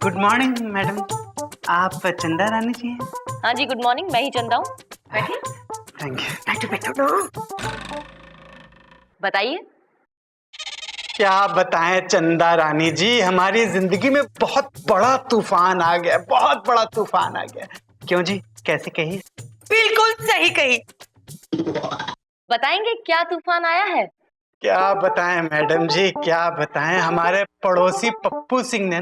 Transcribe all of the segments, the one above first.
Good morning madam, आप चंदा रानी जी हैं? हाँ जी, गुड मॉर्निंग, मैं ही चंदा हूँ। बैठिए। Thank you. बैठो बैठो ना। बताइए। क्या बताएं चंदा रानी जी, हमारी जिंदगी में बहुत बड़ा तूफान आ गया, बहुत बड़ा तूफान आ गया। क्यों जी, कैसे कही? बिल्कुल सही कही। बताएंगे क्या तूफान आया है? क्या बताएं मैडम जी, क्या बताएं। हमारे पड़ोसी पप्पू सिंह ने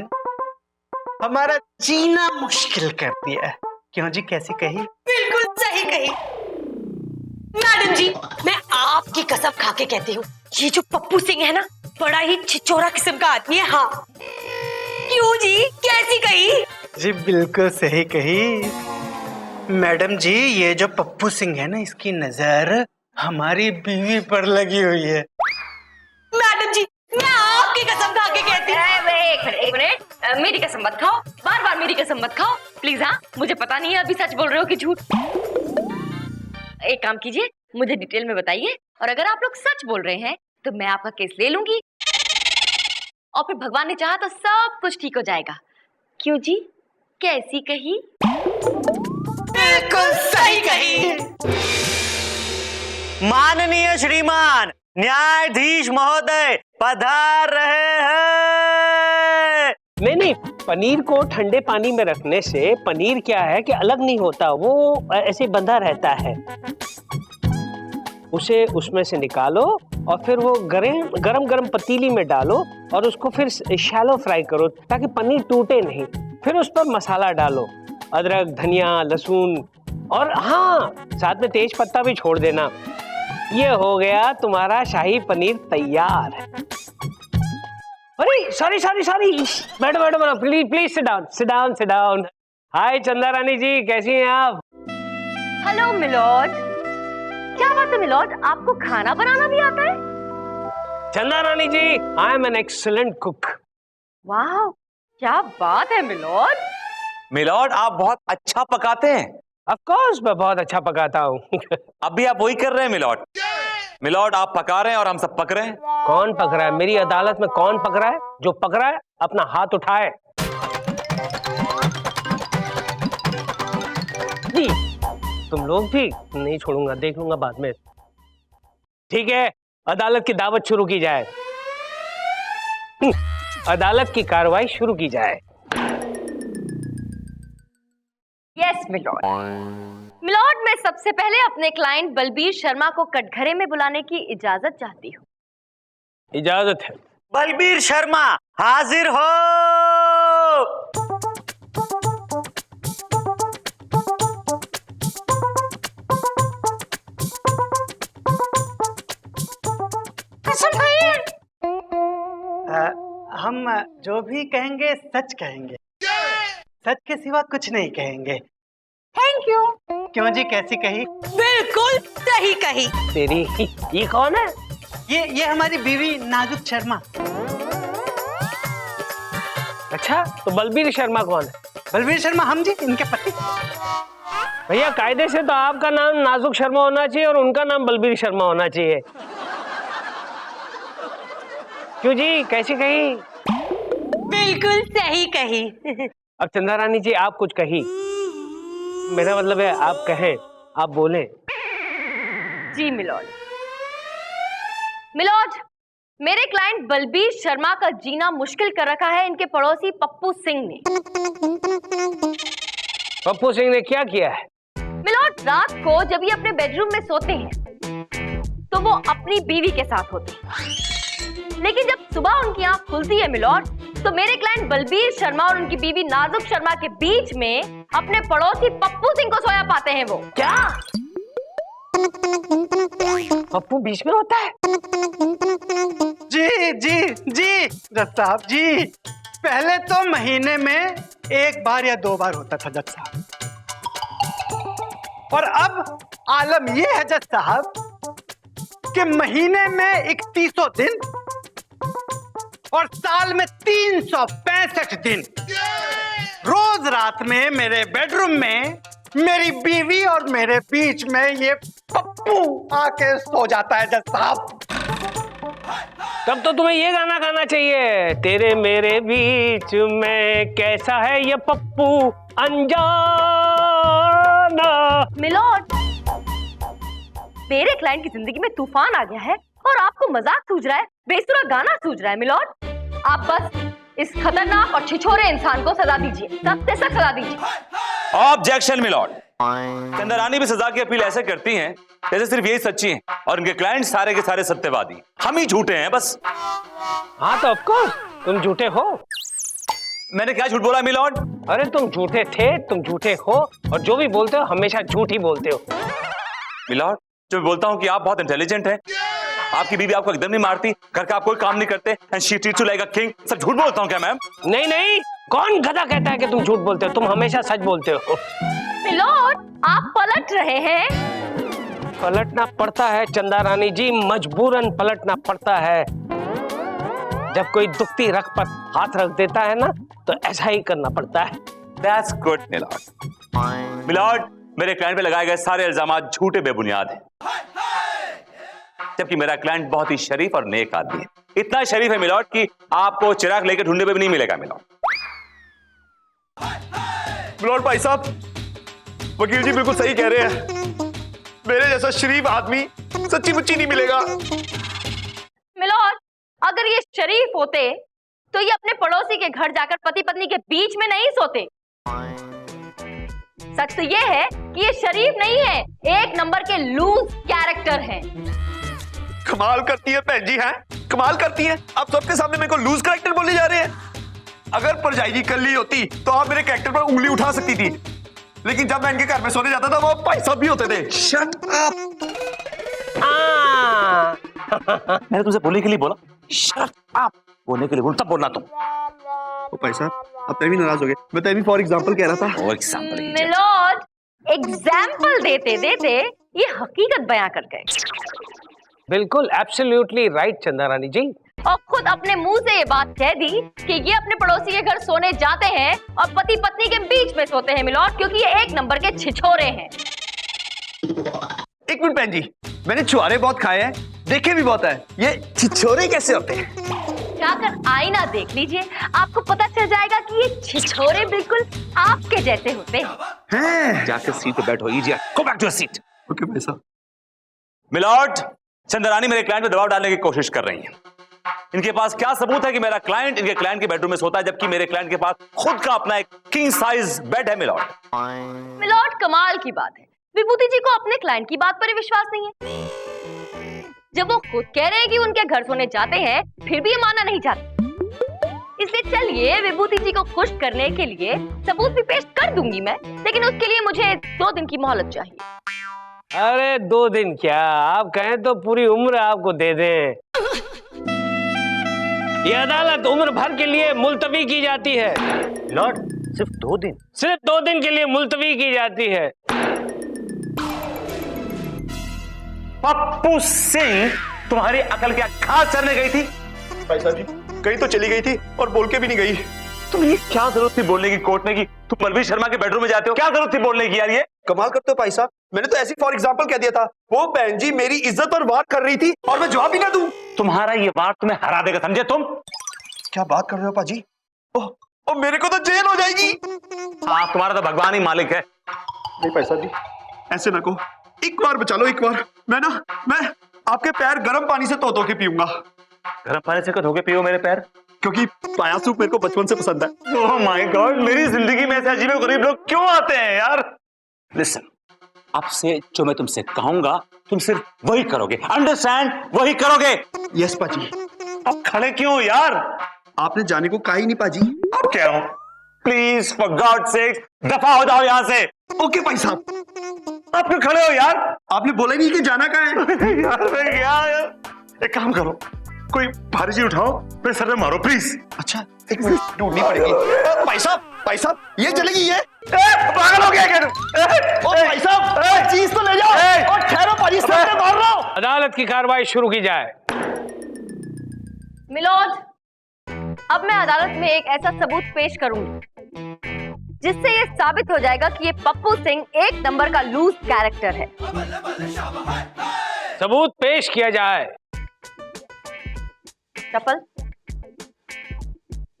हमारा जीना मुश्किल कर दिया है। क्यों जी, कैसी कही? बिल्कुल सही कही। मैडम जी, मैं आपकी कसम खा के कहती हूँ, ये जो पप्पू सिंह है ना, बड़ा ही छिछोरा किस्म का आदमी है। हाँ, क्यों जी, कैसी कही? जी बिल्कुल सही कही मैडम जी। ये जो पप्पू सिंह है ना, इसकी नजर हमारी बीवी पर लगी हुई है। मैडम जी, मैं आपकी कसम खा के कहती हूँ। एक मिनट, मेरी कसम मत खाओ, बार बार मेरी कसम मत खाओ प्लीज। हाँ, मुझे पता नहीं है अभी सच बोल रहे हो कि झूठ। एक काम कीजिए, मुझे डिटेल में बताइए, और अगर आप लोग सच बोल रहे हैं तो मैं आपका केस ले लूंगी, और फिर भगवान ने चाहा तो सब कुछ ठीक हो जाएगा। क्यों जी, कैसी कही? बिल्कुल सही कही। माननीय श्रीमान न्यायाधीश महोदय पधार रहे हैं। नहीं, पनीर को ठंडे पानी में रखने से पनीर क्या है कि अलग नहीं होता, वो ऐसे बंधा रहता है। उसे उसमें से निकालो और फिर वो गरम गरम पतीली में डालो और उसको फिर शैलो फ्राई करो ताकि पनीर टूटे नहीं। फिर उस पर मसाला डालो, अदरक, धनिया, लहसुन, और हाँ, साथ में तेज पत्ता भी छोड़ देना। ये हो गया तुम्हारा शाही पनीर तैयार। अरे sorry, madam please sit down. Hi Chanda Rani ji, कैसी हैं आप? Hello milord. क्या बात है मिलॉर्ड, आपको खाना बनाना भी आता है? Chanda Rani ji, I am an excellent cook. वाह, क्या बात है मिलॉर्ड। मिलॉर्ड आप बहुत अच्छा पकाते हैं। ऑफ कोर्स मैं बहुत अच्छा पकाता हूँ। अभी आप वही कर रहे हैं मिलॉर्ड। मिलॉर्ड आप पका रहे हैं और हम सब पक रहे हैं। कौन पक रहा है? मेरी अदालत में कौन पक रहा है? जो पक रहा है अपना हाथ उठाए। जी, तुम लोग भी नहीं छोड़ूंगा, देख लूंगा बाद में। ठीक है, अदालत की दावत शुरू की जाए। अदालत की कार्रवाई शुरू की जाए। Yes milord. मिलॉर्ड, मैं सबसे पहले अपने क्लाइंट बलबीर शर्मा को कटघरे में बुलाने की इजाजत चाहती हूँ। इजाजत है। बलबीर शर्मा हाजिर हो। हम जो भी कहेंगे सच कहेंगे, सच के सिवा कुछ नहीं कहेंगे। Thank you. क्यों जी, कैसी कही? बिल्कुल सही कही। तेरी ये कौन है? ये हमारी बीवी नाजुक शर्मा। अच्छा, तो बलबीर शर्मा कौन है? बलबीर शर्मा हम जी, इनके पति। भैया कायदे से तो आपका नाम नाजुक शर्मा होना चाहिए और उनका नाम बलबीर शर्मा होना चाहिए। क्यों जी, कैसी कही? बिल्कुल सही कही। अब चंदा रानी जी आप कुछ कही, मेरा मतलब है आप कहें, आप बोलें। जी मिलॉर्ड। मिलॉर्ड, मेरे क्लाइंट बलबीर शर्मा का जीना मुश्किल कर रखा है इनके पड़ोसी पप्पू सिंह ने। पप्पू सिंह ने क्या किया है? मिलॉर्ड, रात को जब ये अपने बेडरूम में सोते हैं तो वो अपनी बीवी के साथ होते हैं, लेकिन जब सुबह उनकी आंख खुलती है मिलॉर्ड, तो मेरे क्लाइंट बलबीर शर्मा और उनकी बीवी नाजुक शर्मा के बीच में अपने पड़ोसी पप्पू सिंह को सोया पाते हैं। वो क्या पप्पू बीच में होता है? जी जी जी जज साहब जी, पहले तो महीने में 1 बार या 2 बार होता था जज साहब, और अब आलम यह है जज साहब कि महीने में 31 दिन और साल में 365 दिन रोज रात में मेरे बेडरूम में मेरी बीवी और मेरे बीच में ये पप्पू आके सो जाता है जज साहब। तब तो तुम्हें ये गाना गाना चाहिए, तेरे मेरे बीच में कैसा है ये पप्पू अनजाना। मिलोड, मेरे क्लाइंट की जिंदगी में तूफान आ गया है और आपको मजाक सूझ रहा है, बेसुरा गाना सूझ रहा है। मिलोड, आप बस इस खतरनाक और छिछोरे इंसान को सजा दीजिए, सख्त से सख्त सजा दीजिए। Objection milord. चंद्रानी भी सजा की अपील ऐसे करती हैं जैसे सिर्फ यही सच्ची हैं और इनके क्लाइंट सारे के सारे सत्यवादी, हम ही झूठे हैं बस। हाँ तो ऑफ कोर्स तुम झूठे हो। मैंने क्या झूठ बोला मिलॉर्ड? अरे तुम झूठे थे, तुम झूठे हो, और जो भी बोलते हो हमेशा झूठ ही बोलते हो। मिलॉर्ड, जो मैं बोलता हूँ कि आप बहुत इंटेलिजेंट हैं, आपकी बीवी आपको एकदम नहीं मारती, घर का आप कोई काम नहीं करते, and she treats you like a king. सब झूठ बोलता हूँ क्या मैम? नहीं नहीं, कौन गधा कहता है कि तुम झूठ बोलते हो? तुम हमेशा सच बोलते हो। मिलोड, आप पलट रहे हैं। पलटना पड़ता है चंदा रानी जी, मजबूरन पलटना पड़ता है। जब कोई दुखती रग पर हाथ रख देता है ना, तो ऐसा ही करना पड़ता है। That's good, milord. मिलॉर्ड, मेरे क्लाइंट पे लगाए गए सारे इल्जामात झूठे बेबुनियाद हैं, जबकि मेरा क्लाइंट बहुत ही शरीफ और नेक आदमी है। इतना शरीफ है मिलॉर्ड कि आपको चिराग लेकर ढूंढने पे भी नहीं मिलेगा। मिलॉर्ड, भाई साहब, वकील जी बिल्कुल सही कह रहे हैं, मेरे जैसा शरीफ आदमी सच्ची मुच्ची नहीं मिलेगा। मिलोड, अगर ये शरीफ होते तो ये अपने पड़ोसी के घर जाकर पति पत्नी के बीच में नहीं सोते। सच तो ये है कि ये शरीफ नहीं है, एक नंबर के लूज कैरेक्टर हैं। कमाल करती है बहन जी, हैं कमाल करती हैं। आप सबके सामने मेरे को लूज कैरेक्टर बोले जा रहे हैं। अगर परजाई जी कल होती तो आप मेरे कैरेक्टर पर उंगली उठा सकती थी, लेकिन जब मैं इनके घर में सोने जाता था वो भाई साहब भी होते थे। Shut up. मैंने तुमसे बोलने के लिए बोला, शट अप बोलने के लिए बोला, तब बोलना तुम। ओ भाई साहब, अब तभी नाराज हो गए। मैं तभी फॉर एग्जांपल कह रहा था। फॉर एग्जांपल मिलोड, एग्जाम्पल देते देते ये हकीकत बयां कर गए। बिल्कुल एब्सोल्युटली राइट चंदा रानी जी। और खुद अपने मुंह से ये बात कह दी कि ये अपने पड़ोसी के घर सोने जाते हैं और पति पत्नी के बीच में सोते हैं मिलोड, क्योंकि ये एक नंबर के छिछोरे हैं। एक मिनट बहन जी, मैंने छुआरे बहुत खाए हैं, देखे भी बहुत है, ये छिछोरे कैसे होते हैं? जाकर आईना देख लीजिए, आपको पता चल जाएगा कि ये छिछोरे बिल्कुल आपके जैसे होते हैं। जाकर सीट पे बैठो, easy, go back to your seat. Okay भाई साहब। मिलॉर्ड, चंद्रानी मेरे क्लाइंट पे दबाव डालने की कोशिश कर रही हैं। इनके पास क्या सबूत है कि मेरा क्लाइंट इनके क्लाइंट के बेडरूम में सोता है, जबकि मेरे क्लाइंट के पास खुद का अपना एक किंग साइज बेड है। मिलॉर्ड, मिलोड, कमाल की बात है, विभूति जी को अपने क्लाइंट की बात पर विश्वास नहीं है। जब वो खुद कह रहे हैं कि उनके घर सोने जाते हैं, फिर भी ये मानना नहीं चाहते। इसलिए चलिए, विभूति जी को खुश करने के लिए सबूत भी पेश कर दूंगी मैं, लेकिन उसके लिए मुझे 2 दिन की मोहलत चाहिए। अरे 2 दिन क्या, आप कहें तो पूरी उम्र आपको दे दें। ये अदालत उम्र भर के लिए मुलतवी की जाती है। लॉर्ड, सिर्फ 2 दिन? सिर्फ 2 दिन के लिए मुलतवी की जाती है। पप्पू सिंह, तुम्हारी अकल क्या खास चढ़ने गई थी? भाई साहब जी, कहीं तो चली गई थी और बोल के भी नहीं गई। तुम्हें क्या जरूरत थी बोलने की कोर्ट में कि तुम परवीन शर्मा के बेडरूम में जाते हो? क्या जरूरत थी बोलने की यार? ये कमाल करते हो भाई साहब, मैंने तो ऐसी फॉर एग्जांपल कह दिया था। वो बहन जी मेरी इज्जत और वार कर रही थी और मैं जवाब भी ना दूं। तुम्हारा ये वार तुम्हें हरा देगा, समझे तुम? क्या बात कर रहे हो पाजी? ओह, मेरे को तो जेल हो जाएगी। हाँ, तुम्हारा तो भगवान ही मालिक है। नहीं भाई साहब जी, ऐसे ना कहो, एक बार बचा लो, एक बार। मैं आपके पैर गर्म पानी से धो के पीऊंगा। गर्म पानी से धो के पियो मेरे पैर? क्योंकि पाया सूप मेरे को बचपन से पसंद है। ओह माय गॉड, मेरी जिंदगी में ऐसे अजीब गरीब लोग क्यों आते हैं यार? लिसन, अब से जो मैं तुमसे कहूंगा तुम सिर्फ वही करोगे, अंडरस्टैंड? वही करोगे। यस पाजी। अब खड़े क्यों हो यार? आपने जाने को कहा ही नहीं पाजी। अब क्या हो? प्लीज फॉर गॉड सेक दफा हो जाओ यहाँ से। ओके भाई साहब। आप क्यों खड़े हो यार? आपने बोला नहीं कि जाना कहाँ है? यार मैं क्या यार? एक काम करो, कोई भारी चीज उठाओ, मेरे सर में मारो प्लीज। अच्छा, एक मिनट ढूंढनी पड़ेगी। भाई साहब, ये चलेगी ये? पागल हो गया क्या? भाई साहब, चीज तो ले जाओ। और ठहरो पाजी, सर में मार रहा हूं। अदालत की कार्रवाई शुरू की जाए। मिलोड, अब मैं अदालत में एक ऐसा सबूत पेश करूंगी जिससे ये साबित हो जाएगा कि ये पप्पू सिंह एक नंबर का लूज कैरेक्टर है। सबूत पेश किया जाए। चप्पल।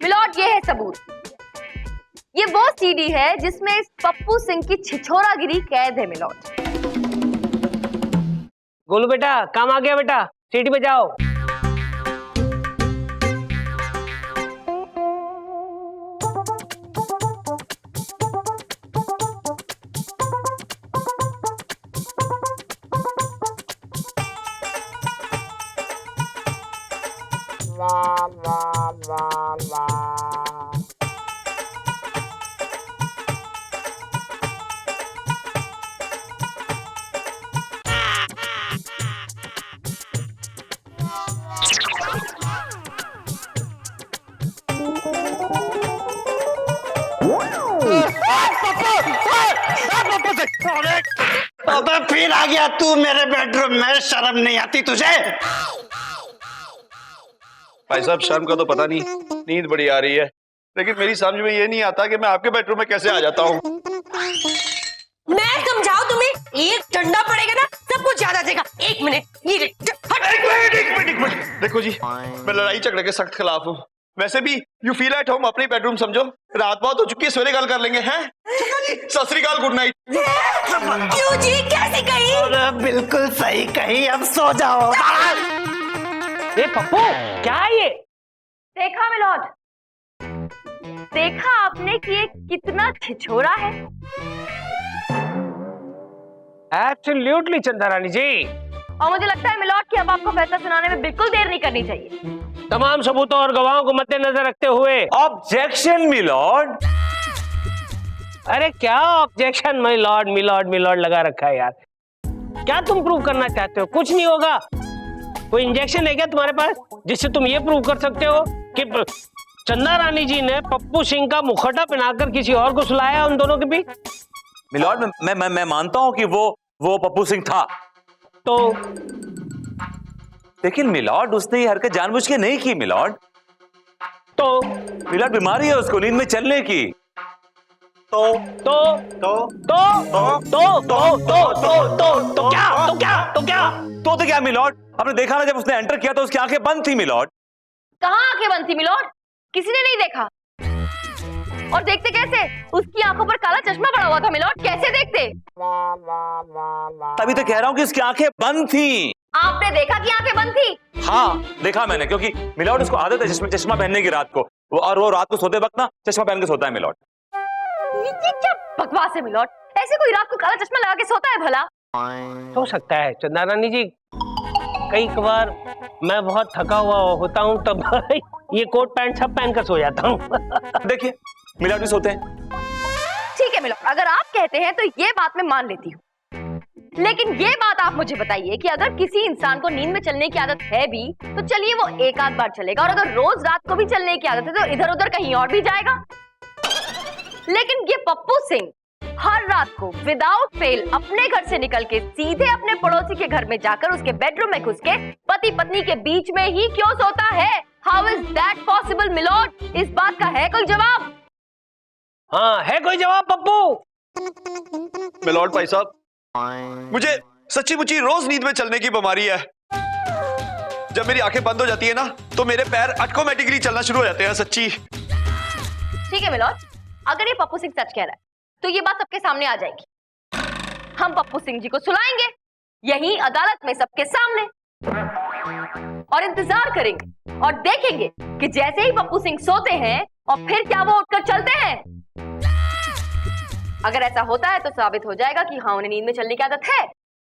मिलॉर्ड, ये है सबूत। ये वो सीडी है जिसमें इस पप्पू सिंह की छिछोरागिरी कैद है मिलॉर्ड। गोलू बेटा, काम आ गया बेटा, सीटी पे जाओ। अबे फिर आ गया तू मेरे बेडरूम में, शर्म नहीं आती तुझे? भाई साहब शर्म का तो पता नहीं, नींद बड़ी आ रही है, लेकिन मेरी समझ में ये नहीं आता कि मैं आपके बेडरूम में कैसे आ जाता हूँ। मैं समझाऊं तुम्हें, एक डंडा पड़ेगा ना सब कुछ याद आ जाएगा। एक मिनट, ये एक मिनट, देखो जी, मैं लड़ाई झगड़े के सख्त खिलाफ हूँ। वैसे भी यू फील एट होम, अपनी बेडरूम समझो। रात बहुत हो चुकी है, सवेरे गल कर लेंगे हैं। सत श्री अकाल, गुड नाइट। क्यों जी, कैसी कही? अरे बिल्कुल सही कही, अब सो जाओ। ये पप्पू क्या है ये? देखा मिलॉर्ड, देखा आपने कि ये कितना छिछोरा है। एब्सोल्युटली चंदा रानी जी। और मुझे लगता है मिलॉर्ड कि अब आपको फैसला सुनाने में बिल्कुल देर नहीं करनी चाहिए। तमाम सबूतों और गवाहों को मद्देनजर रखते हुए ऑब्जेक्शन मिलॉर्ड। अरे क्या ऑब्जेक्शन, मिलॉर्ड मिलॉर्ड मिलॉर्ड लगा रखा है यार। क्या तुम प्रूव करना चाहते हो? कुछ नहीं होगा। कोई इंजेक्शन है क्या तुम्हारे पास जिससे तुम ये प्रूव कर सकते हो कि चंदा रानी जी ने पप्पू सिंह का मुखौटा पहनाकर किसी और को सुलाया उन दोनों के बीच? मिलॉर्ड, मैं मानता हूं कि वो पप्पू सिंह था, तो लेकिन मिलॉर्ड उसने ये हरकत जानबूझ के नहीं की मिलॉर्ड। तो मिलॉर्ड बीमारी है उसको नींद में चलने की। तो तो तो तो तो तो क्या मिलॉर्ड? आपने देखा ना, जब उसने एंटर किया तो उसकी आंखें बंद थी मिलॉर्ड। कहाँ आंखें बंद थी मिलॉर्ड? किसी ने नहीं देखा। और देखते कैसे? उसकी आंखों पर काला चश्मा पड़ा हुआ था मिलॉर्ड, कैसे देखते? तभी तो कह रहा हूं कि उसकी आंखें बंद थी। आपने देखा कि आंखें बंद थी? हाँ देखा मैंने, क्योंकि मिलॉर्ड उसको आदत है चश्मा पहनने की रात को, और वो रात को सोते वक्त ना चश्मा पहन के सोता है मिलॉर्ड। ये क्या बकवास है मिलॉर्ड? ऐसे कोई रात को काला चश्मा लगा के सोता है भला? हो सकता है चंदा रानी जी, कई बार मैं बहुत थका हुआ होता हूँ तब ये कोट पैंट सब पहन कर सो जाता हूँ। देखिए मिलॉर्ड भी सोते हैं। ठीक है मिलॉर्ड, अगर आप कहते हैं तो ये बात मैं मान लेती हूँ, लेकिन ये बात आप मुझे बताइए कि अगर किसी इंसान को नींद में चलने की आदत है भी तो चलिए वो एक आध बार चलेगा, और अगर रोज रात को भी चलने की आदत है तो इधर उधर कहीं और भी जाएगा। लेकिन ये पप्पू सिंह हर रात को विदाउट फेल अपने घर से निकल के सीधे अपने पड़ोसी के घर में जाकर उसके बेडरूम में घुस के पति पत्नी के बीच में ही क्यों सोता है? How is that possible milord? इस बात का है कोई जवाब? हाँ है कोई जवाब पप्पू? मिलॉर्ड भाई साहब, मुझे सच्ची मुच्ची रोज नींद में चलने की बीमारी है। जब मेरी आंखें बंद हो जाती है ना तो मेरे पैर ऑटोमेटिकली चलना शुरू हो जाते हैं। सच्ची। ठीक है मिलॉर्ड, अगर ये पप्पू सिंह सच कह रहा है तो ये बात सबके सामने आ जाएगी। हम पप्पू सिंह जी को सुलाएंगे यहीं अदालत में सबके सामने, और इंतजार करेंगे और देखेंगे कि जैसे ही पप्पू सिंह सोते हैं और फिर क्या वो उठकर चलते हैं। अगर ऐसा होता है तो साबित हो जाएगा कि हाँ उन्हें नींद में चलने की आदत है,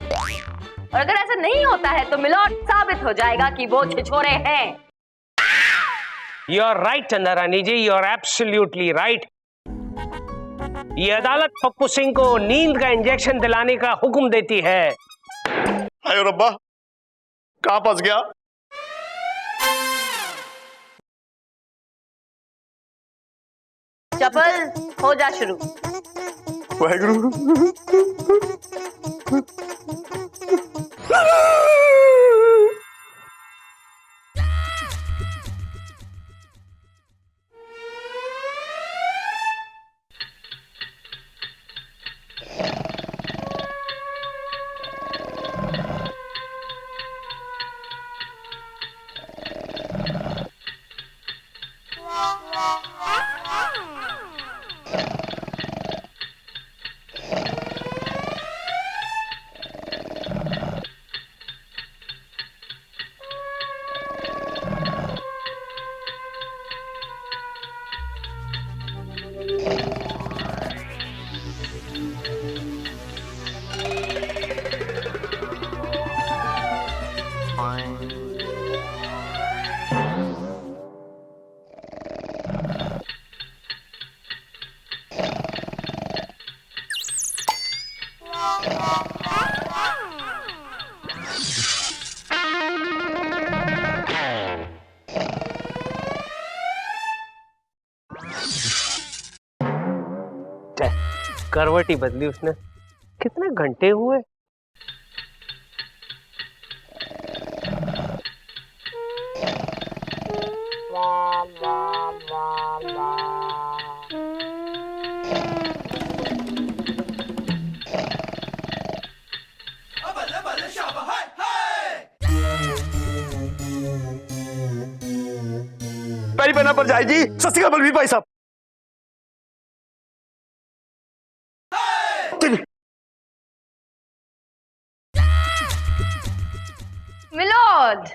और अगर ऐसा नहीं होता है तो मिलॉर्ड साबित हो जाएगा कि वो छिछोरे हैं। यू आर राइट चंदा रानी जी, यू आर एब्सोल्युटली राइट। ये अदालत पप्पू सिंह को नींद का इंजेक्शन दिलाने का हुक्म देती है। हाय रब्बा, कहां फंस गया? चपल हो जा शुरू। वाहेगुरु। करवट ही बदली उसने। कितने घंटे हुए? पैरी पहना पर जाएगी। सत श्री अकाल बलवीर भाई साहब। मिलोद,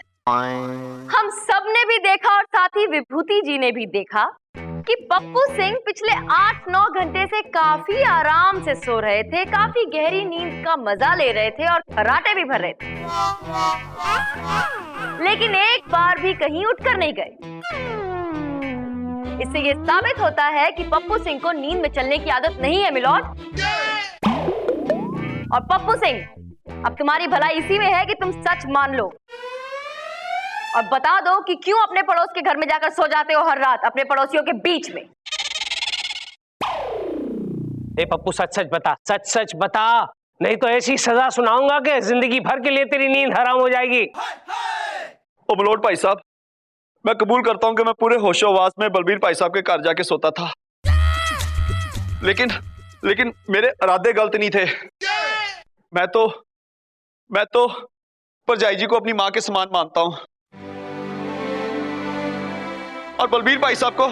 हम सब ने भी देखा और साथ ही विभूति जी ने भी देखा कि पप्पू सिंह पिछले 8-9 घंटे से काफी आराम से सो रहे थे, काफी गहरी नींद का मजा ले रहे थे और खर्राटे भी भर रहे थे, लेकिन एक बार भी कहीं उठकर नहीं गए। इससे ये साबित होता है कि पप्पू सिंह को नींद में चलने की आदत नहीं है मिलोद। और पप्पू सिंह, अब तुम्हारी भलाई इसी में है कि तुम सच मान लो और बता दो कि क्यों अपने पड़ोस के घर में जाकर सो जाते हो हर रात अपने पड़ोसियों के बीच में। ए पप्पू, सच सच बता, सच सच बता, नहीं तो ऐसी सजा सुनाऊंगा कि जिंदगी भर के लिए तेरी नींद हराम हो जाएगी। ओ बलोट भाई साहब, मैं कबूल करता हूं कि मैं पूरे होशोहवास में बलबीर भाई साहब के घर जाके सोता था, लेकिन मेरे इरादे गलत नहीं थे। मैं तो परजाई जी को अपनी मां के समान मानता हूं और बलबीर भाई साहब को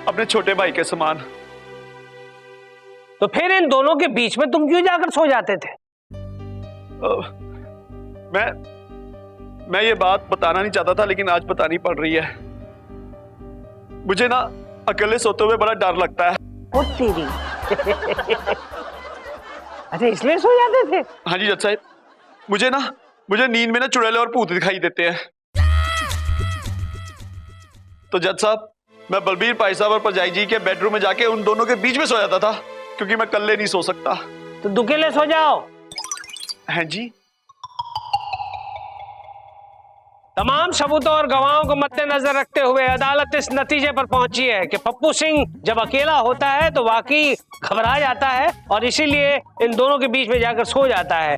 अपने छोटे भाई के समान। तो फिर इन दोनों के बीच में तुम क्यों जाकर सो जाते थे? मैं ये बात बताना नहीं चाहता था, लेकिन आज बतानी पड़ रही है। मुझे ना अकेले सोते हुए बड़ा डर लगता है। ओ तेरी अच्छा, इसलिए सो जाते थे? हाँ जी जज साहब, मुझे नींद में ना चुड़ैले और भूत दिखाई देते हैं। तो जज साहब, मैं बलबीर भाई साहब और परजाई जी के बेडरूम में जाके उन दोनों के बीच में सो जाता था, क्योंकि मैं अकेले नहीं सो सकता। तो दुकेले सो जाओ। हैं जी। तमाम सबूतों और गवाहों को मद्देनजर रखते हुए अदालत इस नतीजे पर पहुंची है कि पप्पू सिंह जब अकेला होता है तो वाकई घबरा जाता है और इसीलिए इन दोनों के बीच में जाकर सो जाता है।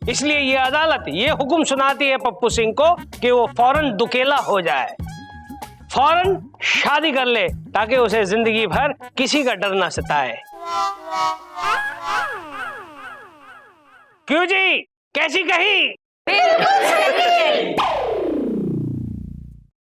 इसलिए ये अदालत ये हुक्म सुनाती है पप्पू सिंह को कि वो फौरन दुकेला हो जाए, फौरन शादी कर ले, ताकि उसे जिंदगी भर किसी का डर ना सताए। क्यों जी, कैसी कही? बिल्कुल सही है।